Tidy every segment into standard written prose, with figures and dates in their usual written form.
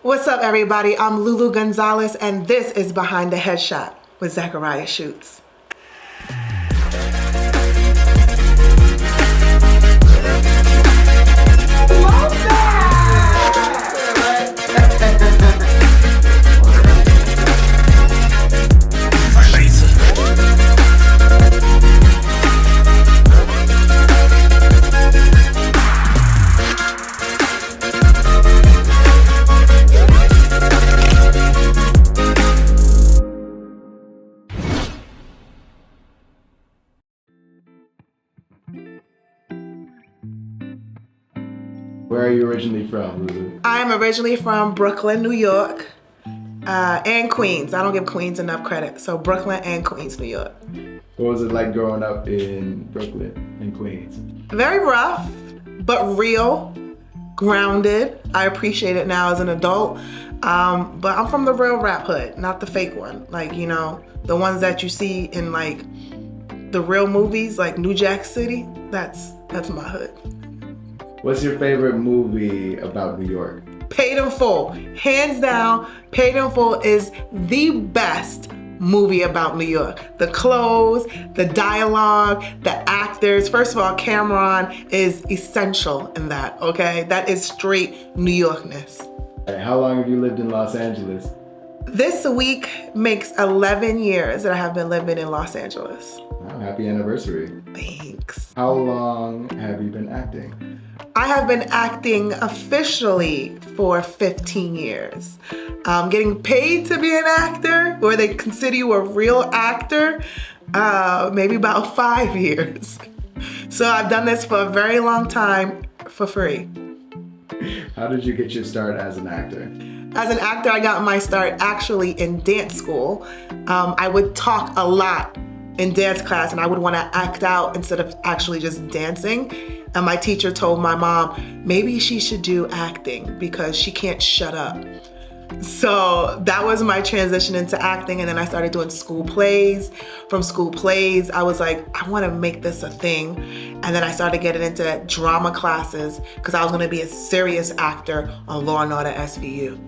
What's up, everybody? I'm Lou Lou Gonzalez, and this is Behind the Headshot with Zachariah Shoots. Where are you originally from, Lulu? I'm originally from Brooklyn, New York, and Queens. I don't give Queens enough credit, so Brooklyn and Queens, New York. What was it like growing up in Brooklyn and Queens? Very rough, but real, grounded. I appreciate it now as an adult, but I'm from the real rap hood, not the fake one. Like, you know, the ones that you see in like the real movies, like New Jack City. That's my hood. What's your favorite movie about New York? Paid in Full. Hands down, Paid in Full is the best movie about New York. The clothes, the dialogue, the actors. First of all, Cameron is essential in that, okay? That is straight New Yorkness. How long have you lived in Los Angeles? This week makes 11 years that I have been living in Los Angeles. Oh, happy anniversary. Thanks. How long have you been acting? I have been acting officially for 15 years. Getting paid to be an actor, where they consider you a real actor, maybe about 5 years. So I've done this for a very long time for free. How did you get your start as an actor? As an actor, I got my start actually in dance school. I would talk a lot in dance class, and I would want to act out instead of actually just dancing. And my teacher told my mom, maybe she should do acting because she can't shut up. So that was my transition into acting. And then I started doing school plays. From school plays, I was like, I want to make this a thing. And then I started getting into drama classes because I was going to be a serious actor on Law & Order SVU.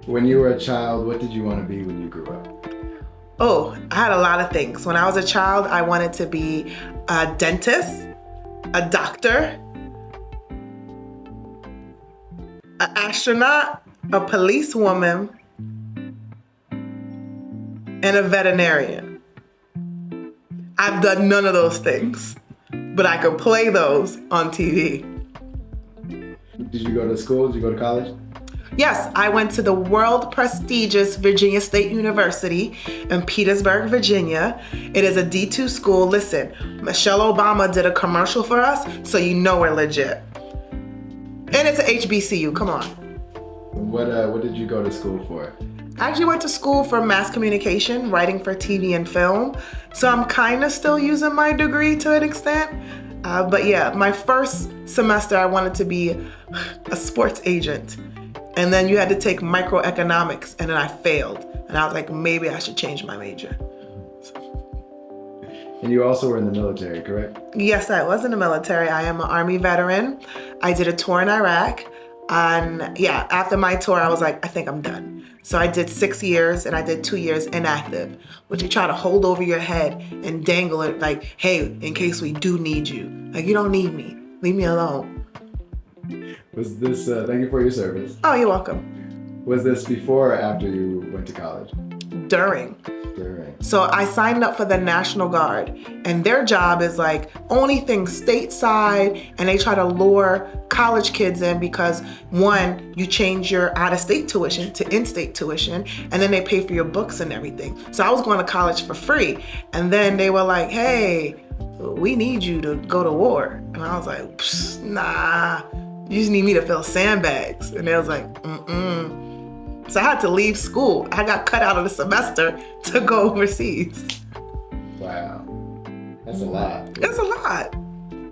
When you were a child, what did you want to be when you grew up? Oh, I had a lot of things. When I was a child, I wanted to be a dentist, a doctor, an astronaut, a policewoman, and a veterinarian. I've done none of those things, but I could play those on TV. Did you go to school? Did you go to college? Yes, I went to the world prestigious Virginia State University in Petersburg, Virginia. It is a D2 school. Listen, Michelle Obama did a commercial for us, so you know we're legit. And it's a HBCU, come on. What did you go to school for? I actually went to school for mass communication, writing for TV and film. So I'm kind of still using my degree to an extent. But yeah, my first semester I wanted to be a sports agent. And then you had to take microeconomics, and then I failed. And I was like, maybe I should change my major. And you also were in the military, correct? Yes, I was in the military. I am an Army veteran. I did a tour in Iraq. And yeah, after my tour, I was like, I think I'm done. So I did 6 years, and I did 2 years inactive, which you try to hold over your head and dangle it like, hey, in case we do need you. Like, you don't need me. Leave me alone. Was this, thank you for your service. Oh, you're welcome. Was this before or after you went to college? During. So I signed up for the National Guard, and their job is like only things stateside, and they try to lure college kids in because one, you change your out-of-state tuition to in-state tuition, and then they pay for your books and everything. So I was going to college for free, and then they were like, hey, we need you to go to war. And I was like, nah, you just need me to fill sandbags. And they was like, So I had to leave school. I got cut out of the semester to go overseas. Wow, that's a lot. It's a lot.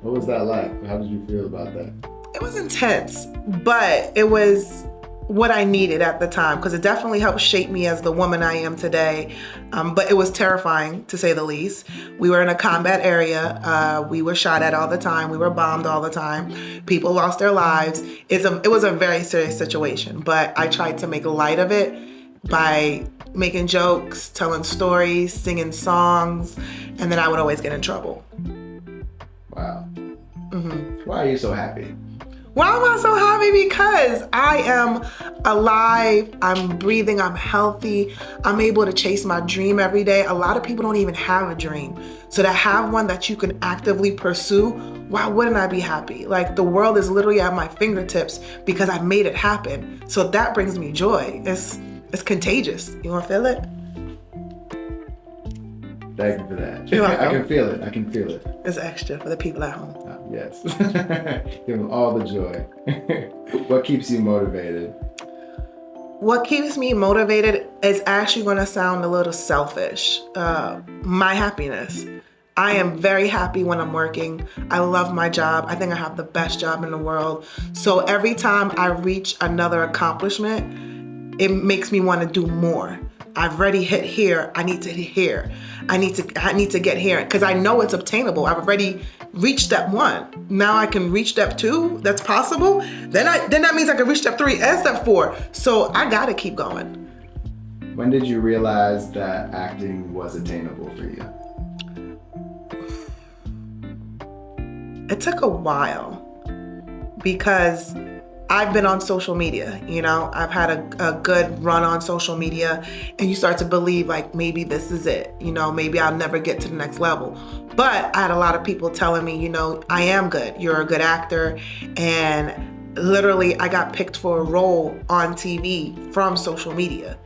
What was that like? How did you feel about that? It was intense, but it was what I needed at the time, because it definitely helped shape me as the woman I am today. But it was terrifying, to say the least. We were in a combat area. We were shot at all the time. We were bombed all the time. People lost their lives. It was a very serious situation, but I tried to make light of it by making jokes, telling stories, singing songs, and then I would always get in trouble. Wow. Why are you so happy? Why am I so happy? Because I am alive, I'm breathing, I'm healthy, I'm able to chase my dream every day. A lot of people don't even have a dream. So to have one that you can actively pursue, why wouldn't I be happy? Like, the world is literally at my fingertips because I made it happen. So that brings me joy. It's contagious. You wanna feel it? Thank you for that. You're welcome. I can feel it. I can feel it. It's extra for the people at home. Yes. Give them all the joy. What keeps you motivated? What keeps me motivated is actually going to sound a little selfish. My happiness. I am very happy when I'm working. I love my job. I think I have the best job in the world. So every time I reach another accomplishment, it makes me want to do more. I've already hit here. I need to hit here. I need to get here because I know it's obtainable. I've already reached step 1. Now I can reach step 2. That's possible. Then that means I can reach step 3 and step 4. So I gotta keep going. When did you realize that acting was attainable for you? It took a while because I've been on social media, you know, I've had a good run on social media, and you start to believe like maybe this is it, you know, maybe I'll never get to the next level. But I had a lot of people telling me, you know, I am good, you're a good actor. And literally I got picked for a role on TV from social media.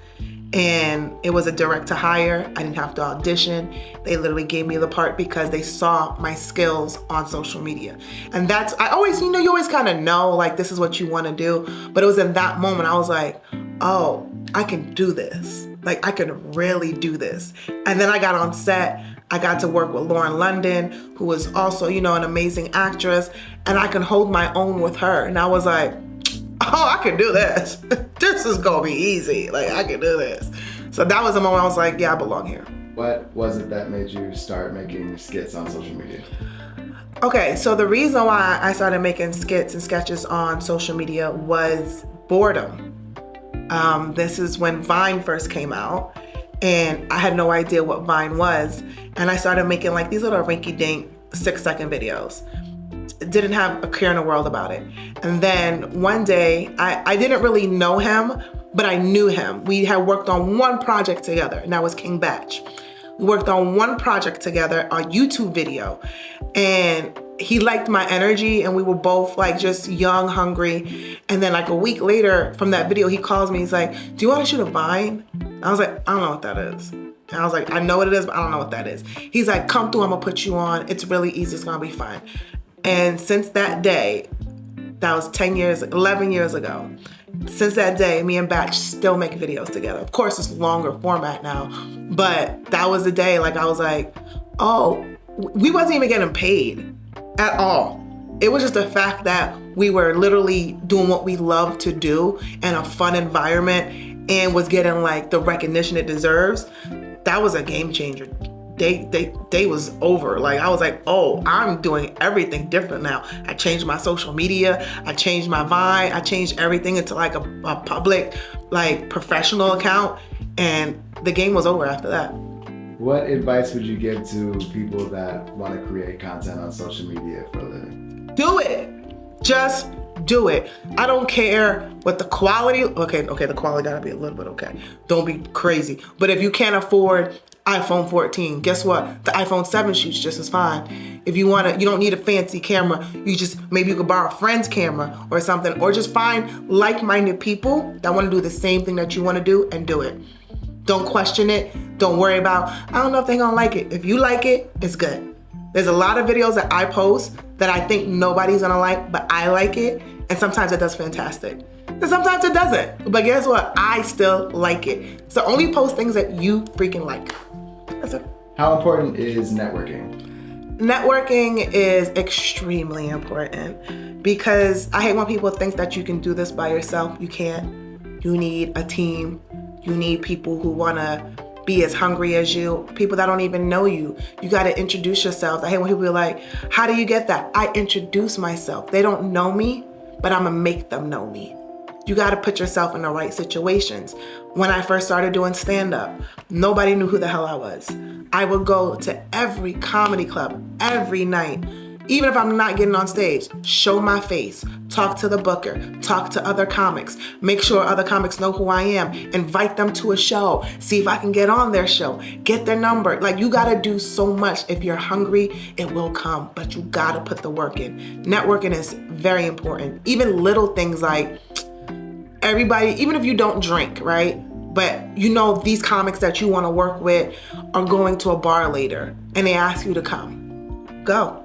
And it was a direct to hire. I didn't have to audition. They literally gave me the part because they saw my skills on social media. And I always, you always kind of know like this is what you want to do. But it was in that moment I was like, oh, I can do this. Like I can really do this. And then I got on set. I got to work with Lauren London, who was also, an amazing actress. And I can hold my own with her. And I was like, oh, I can do this. This is gonna be easy. Like, I can do this. So that was the moment I was like, yeah, I belong here. What was it that made you start making skits on social media? Okay, so the reason why I started making skits and sketches on social media was boredom. This is when Vine first came out, and I had no idea what Vine was. And I started making like these little rinky-dink 6-second videos. Didn't have a care in the world about it. And then one day, I didn't really know him, but I knew him. We had worked on one project together, and that was King Batch. We worked on one project together, a YouTube video, and he liked my energy, and we were both like just young, hungry. And then like a week later from that video, he calls me, he's like, do you want to shoot a Vine? I was like, I don't know what that is. And I was like, I know what it is, but I don't know what that is. He's like, come through, I'm gonna put you on. It's really easy, it's gonna be fine. And since that day, that was 11 years ago. Since that day, me and Batch still make videos together. Of course, it's longer format now, but that was the day, like I was like, oh, we wasn't even getting paid at all. It was just the fact that we were literally doing what we love to do in a fun environment and was getting like the recognition it deserves. That was a game changer. Day was over. Like I was like, oh, I'm doing everything different now. I changed my social media. I changed my Vine. I changed everything into like a public, like professional account. And the game was over after that. What advice would you give to people that want to create content on social media for a living? Do it. Just do it. I don't care what the quality. Okay, the quality gotta be a little bit okay. Don't be crazy. But if you can't afford iPhone 14, guess what? The iPhone 7 shoots just as fine. If you you don't need a fancy camera. Maybe you could borrow a friend's camera or something, or just find like-minded people that want to do the same thing that you want to do and do it. Don't question it. Don't worry about, I don't know if they're gonna like it. If you like it, it's good. There's a lot of videos that I post that I think nobody's gonna like, but I like it. And sometimes it does fantastic. And sometimes it doesn't. But guess what? I still like it. So only post things that you freaking like. That's it. How important is networking? Networking is extremely important because I hate when people think that you can do this by yourself. You can't. You need a team. You need people who want to be as hungry as you, people that don't even know you. You got to introduce yourself. I hate when people are like, how do you get that? I introduce myself. They don't know me, but I'm going to make them know me. You got to put yourself in the right situations. When I first started doing stand-up, nobody knew who the hell I was. I would go to every comedy club every night. Even if I'm not getting on stage, show my face, talk to the booker, talk to other comics, make sure other comics know who I am, invite them to a show, see if I can get on their show, get their number. Like, you gotta do so much. If you're hungry, it will come, but you gotta put the work in. Networking is very important. Even little things like everybody, even if you don't drink, right? But you know these comics that you wanna work with are going to a bar later and they ask you to come. Go.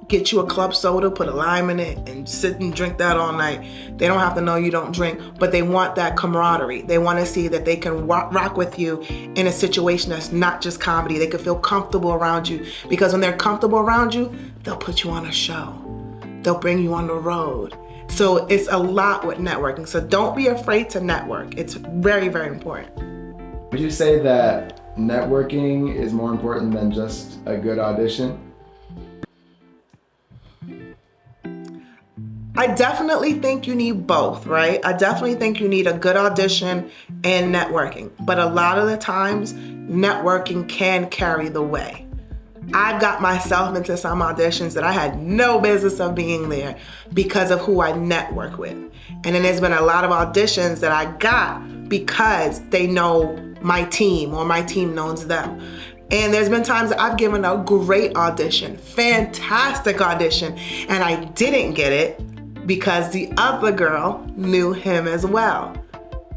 Get you a club soda, put a lime in it, and sit and drink that all night. They don't have to know you don't drink, but they want that camaraderie. They want to see that they can rock with you in a situation that's not just comedy. They can feel comfortable around you, because when they're comfortable around you, they'll put you on a show. They'll bring you on the road. So it's a lot with networking. So don't be afraid to network. It's very, very important. Would you say that networking is more important than just a good audition? I definitely think you need both, right? I definitely think you need a good audition and networking. But a lot of the times, networking can carry the way. I got myself into some auditions that I had no business of being there because of who I network with. And then there's been a lot of auditions that I got because they know my team or my team knows them. And there's been times that I've given a great audition, fantastic audition, and I didn't get it because the other girl knew him as well.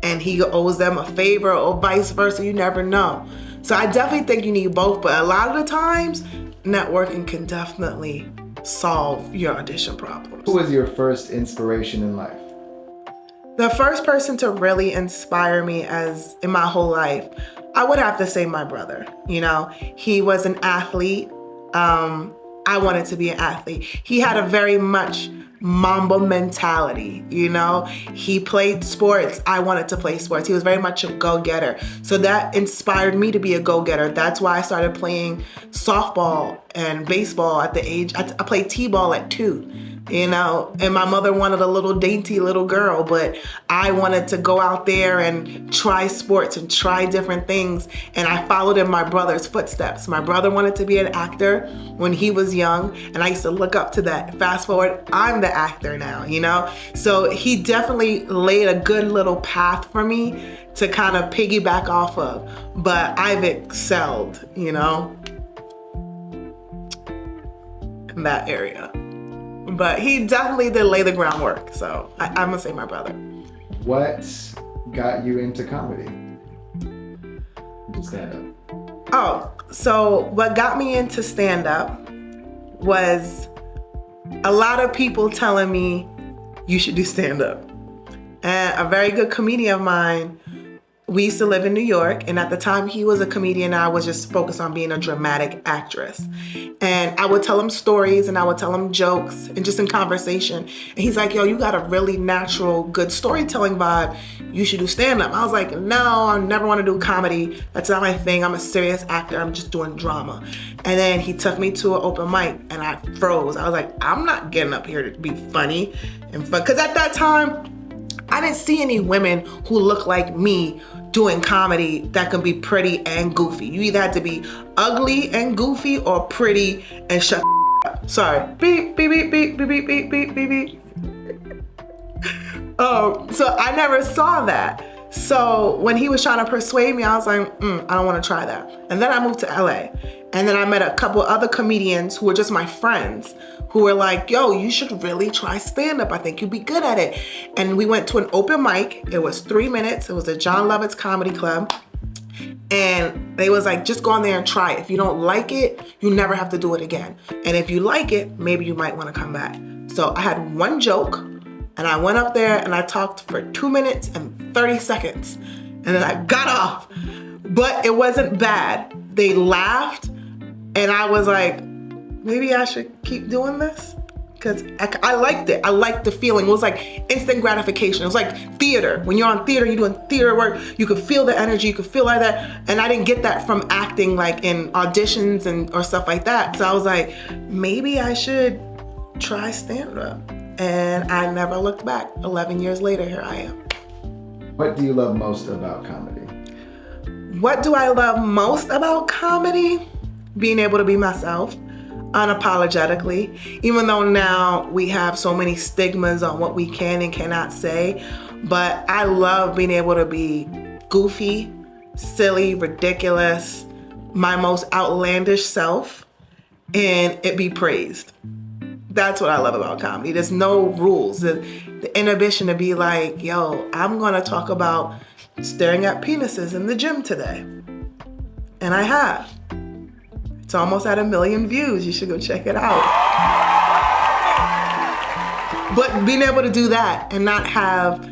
And he owes them a favor or vice versa, you never know. So I definitely think you need both, but a lot of the times, networking can definitely solve your audition problems. Who was your first inspiration in life? The first person to really inspire me in my whole life, I would have to say my brother. You know, he was an athlete. I wanted to be an athlete. He had a very much Mamba mentality, you know? He played sports. I wanted to play sports. He was very much a go-getter. So that inspired me to be a go-getter. That's why I started playing softball and baseball at the age, I played t-ball at 2. You know, and my mother wanted a little dainty little girl, but I wanted to go out there and try sports and try different things. And I followed in my brother's footsteps. My brother wanted to be an actor when he was young, and I used to look up to that. Fast forward, I'm the actor now, you know? So he definitely laid a good little path for me to kind of piggyback off of. But I've excelled, you know, in that area. But he definitely did lay the groundwork. So I'm gonna say my brother. What got you into comedy? To stand up. Oh, so what got me into stand up was a lot of people telling me you should do stand up. And a very good comedian of mine, we used to live in New York, and at the time he was a comedian, I was just focused on being a dramatic actress. And I would tell him stories and I would tell him jokes and just in conversation. And he's like, yo, you got a really natural, good storytelling vibe. You should do stand-up. I was like, no, I never want to do comedy. That's not my thing. I'm a serious actor. I'm just doing drama. And then he took me to an open mic and I froze. I was like, I'm not getting up here to be funny and fun. Because at that time, I didn't see any women who looked like me doing comedy that could be pretty and goofy. You either had to be ugly and goofy or pretty and shut up. Sorry. Beep, beep, beep, beep, beep, beep, beep, beep, beep, beep. So I never saw that. So when he was trying to persuade me, I was like, I don't want to try that. And then I moved to LA. And then I met a couple other comedians who were just my friends who were like, yo, you should really try stand-up. I think you'd be good at it. And we went to an open mic. It was 3 minutes. It was at John Lovett's Comedy Club. And they was like, just go on there and try it. If you don't like it, you never have to do it again. And if you like it, maybe you might want to come back. So I had one joke and I went up there and I talked for 2 minutes and 30 seconds. And then I got off. But it wasn't bad. They laughed and I was like, maybe I should keep doing this. because I liked it. I liked the feeling. It was like instant gratification. It was like theater. When you're on theater, you're doing theater work, you could feel the energy, you could feel like that. And I didn't get that from acting, like in auditions or stuff like that. So I was like, maybe I should try stand-up. And I never looked back. 11 years later, here I am. What do you love most about comedy? What do I love most about comedy? Being able to be myself unapologetically, even though now we have so many stigmas on what we can and cannot say. But I love being able to be goofy, silly, ridiculous, my most outlandish self, and it be praised. That's what I love about comedy. There's no rules. The inhibition to be like, yo, I'm gonna talk about staring at penises in the gym today. And I have. It's almost at 1 million views. You should go check it out. But being able to do that and not have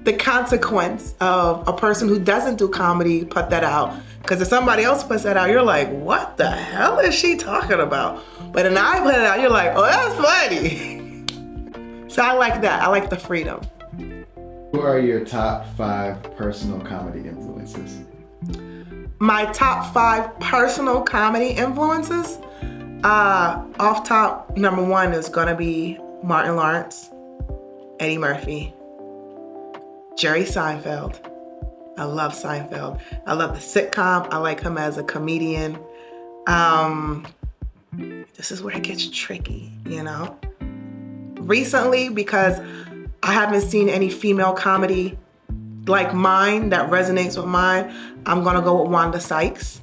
the consequence of a person who doesn't do comedy put that out. Because if somebody else puts that out, you're like, what the hell is she talking about? But when I put it out, you're like, oh, that's funny. So I like that. I like the freedom. Who are your top 5 personal comedy influences? My top 5 personal comedy influences? Off top, number 1 is gonna be Martin Lawrence, Eddie Murphy, Jerry Seinfeld. I love Seinfeld. I love the sitcom. I like him as a comedian. This is where it gets tricky, you know? Recently, because I haven't seen any female comedy like mine that resonates with mine, I'm gonna go with Wanda Sykes.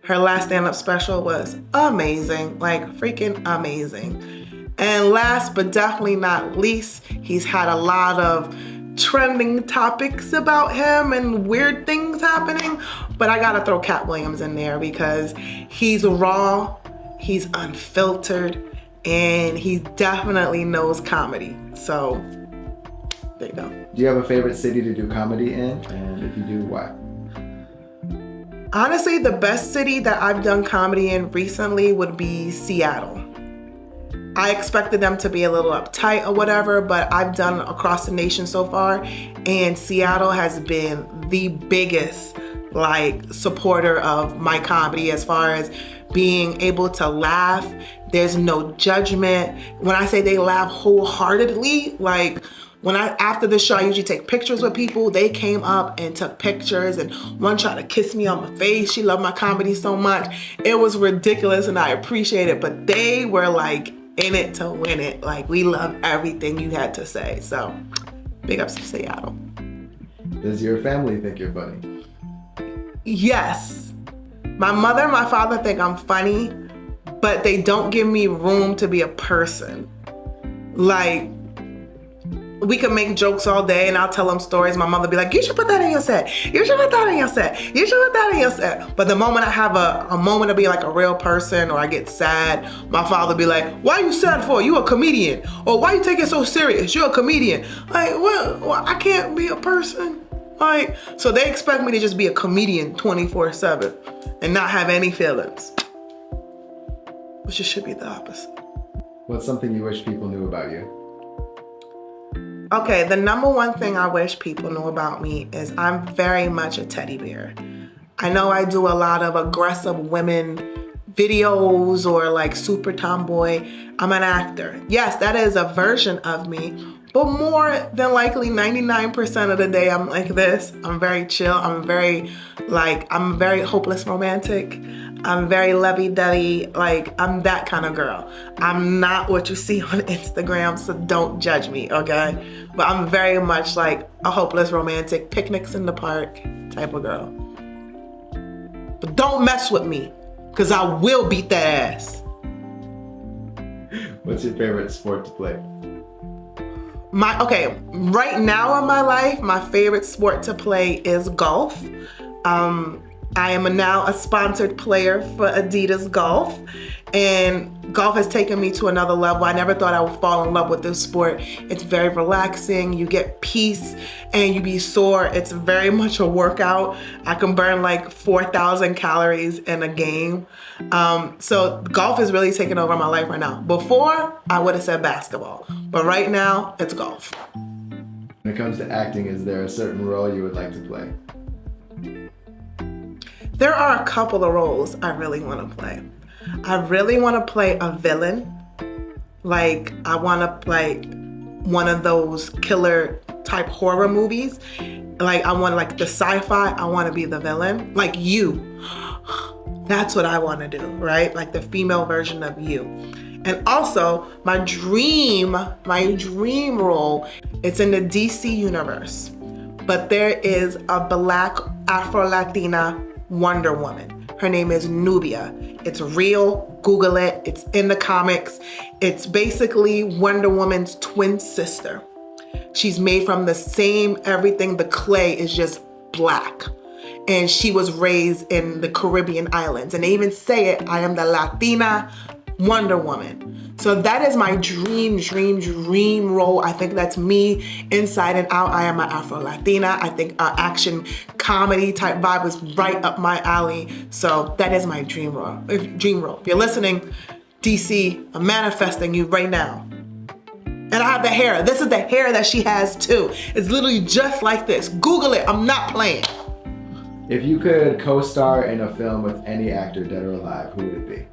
Her last stand-up special was amazing, like freaking amazing. And last but definitely not least, he's had a lot of trending topics about him and weird things happening, but I gotta throw Cat Williams in there because he's raw, he's unfiltered, and he definitely knows comedy. So there you go. Do you have a favorite city to do comedy in? And if you do, why? Honestly, the best city that I've done comedy in recently would be Seattle. I expected them to be a little uptight or whatever, but I've done across the nation so far, and Seattle has been the biggest supporter of my comedy as far as being able to laugh. There's no judgment. When I say they laugh wholeheartedly, after the show, I usually take pictures with people. They came up and took pictures, and one tried to kiss me on my face. She loved my comedy so much. It was ridiculous, and I appreciate it, but they were in it to win it. We love everything you had to say. So big ups to Seattle. Does your family think you're funny? Yes. My mother and my father think I'm funny, but they don't give me room to be a person. We can make jokes all day and I'll tell them stories. My mother be like, you should put that in your set. You should put that in your set. You should put that in your set. But the moment I have a moment to be like a real person or I get sad, my father be like, why are you sad for? You a comedian. Or why you take it so serious? You're a comedian. Well, I can't be a person. So they expect me to just be a comedian 24/7 and not have any feelings. Which it should be the opposite. What's something you wish people knew about you? Okay, the number one thing I wish people knew about me is I'm very much a teddy bear. I know I do a lot of aggressive women videos or super tomboy. I'm an actor. Yes, that is a version of me, but more than likely 99% of the day I'm like this. I'm very chill. I'm very hopeless romantic. I'm very lovey-dovey. I'm that kind of girl. I'm not what you see on Instagram, so don't judge me, okay? But I'm very much like a hopeless romantic, picnics in the park type of girl. But don't mess with me, because I will beat that ass. What's your favorite sport to play? Right now in my life, my favorite sport to play is golf. I am now a sponsored player for Adidas Golf, and golf has taken me to another level. I never thought I would fall in love with this sport. It's very relaxing. You get peace and you be sore. It's very much a workout. I can burn like 4,000 calories in a game. So golf is really taking over my life right now. Before, I would have said basketball, but right now it's golf. When it comes to acting, is there a certain role you would like to play? There are a couple of roles I really want to play. I really want to play a villain. Like, I want to play one of those killer type horror movies. Like, I want like the sci-fi, I want to be the villain. Like you. That's what I want to do, right? Like the female version of you. And also, my dream role, it's in the DC universe. But there is a Black Afro-Latina Wonder Woman. Her name is Nubia. It's real, Google it, it's in the comics. It's basically Wonder Woman's twin sister. She's made from the same everything, the clay is just black. And she was raised in the Caribbean islands. And they even say it, I am the Latina Wonder Woman. So that is my dream role. I think that's me inside and out. I am an Afro-Latina. I think action comedy type vibe is right up my alley. So that is my dream role. If you're listening, DC, I'm manifesting you right now. And I have the hair. This is the hair that she has too. It's literally just like this. Google it, I'm not playing. If you could co-star in a film with any actor, dead or alive, who would it be?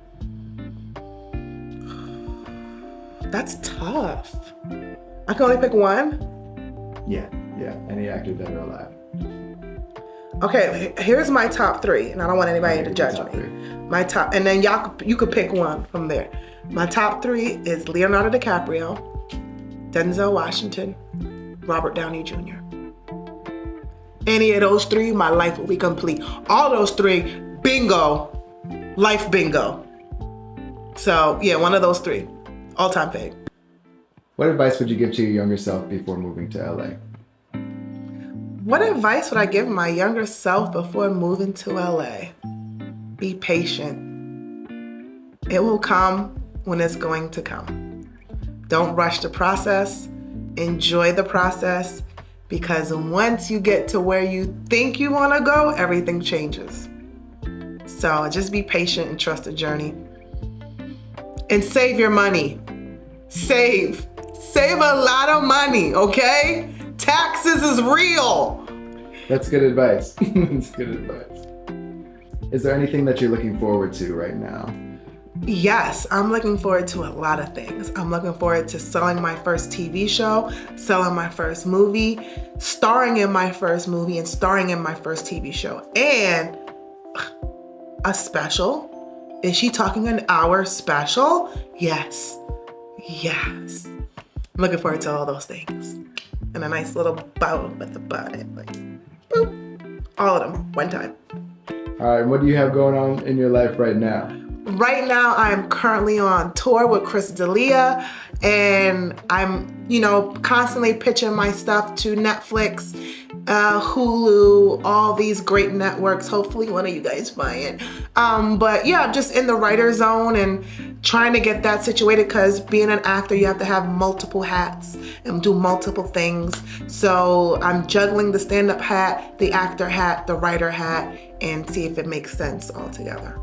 That's tough. I can only pick one? Yeah, any actor, dead or alive. Okay, here's my top three, and I don't want anybody to judge me. My top, and then you could pick one from there. My top three is Leonardo DiCaprio, Denzel Washington, Robert Downey Jr. Any of those three, my life will be complete. All those three, bingo, life bingo. So yeah, one of those three. All-time fave. What advice would you give to your younger self before moving to LA? What advice would I give my younger self before moving to LA? Be patient. It will come when it's going to come. Don't rush the process. Enjoy the process, because once you get to where you think you want to go, everything changes. So just be patient and trust the journey. And save your money. Save a lot of money, okay? Taxes is real. That's good advice. That's good advice. Is there anything that you're looking forward to right now? Yes, I'm looking forward to a lot of things. I'm looking forward to selling my first TV show, selling my first movie, starring in my first movie, and starring in my first TV show. And a special. Is she talking an hour special? Yes. I'm looking forward to all those things. And a nice little bow at the bottom, like, boop. All of them, one time. All right, what do you have going on in your life right now? Right now, I'm currently on tour with Chris D'Elia, and I'm, constantly pitching my stuff to Netflix, Hulu, all these great networks. Hopefully one of you guys buy it. But yeah, I'm just in the writer zone and trying to get that situated, because being an actor, you have to have multiple hats and do multiple things. So I'm juggling the stand-up hat, the actor hat, the writer hat, and see if it makes sense all together.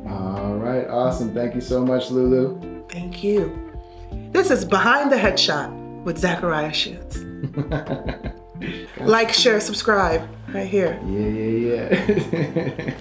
All right, awesome. Thank you so much, Lulu. Thank you. This is Behind the Headshot with Zachariah Schutz. Like, share, subscribe right here. Yeah.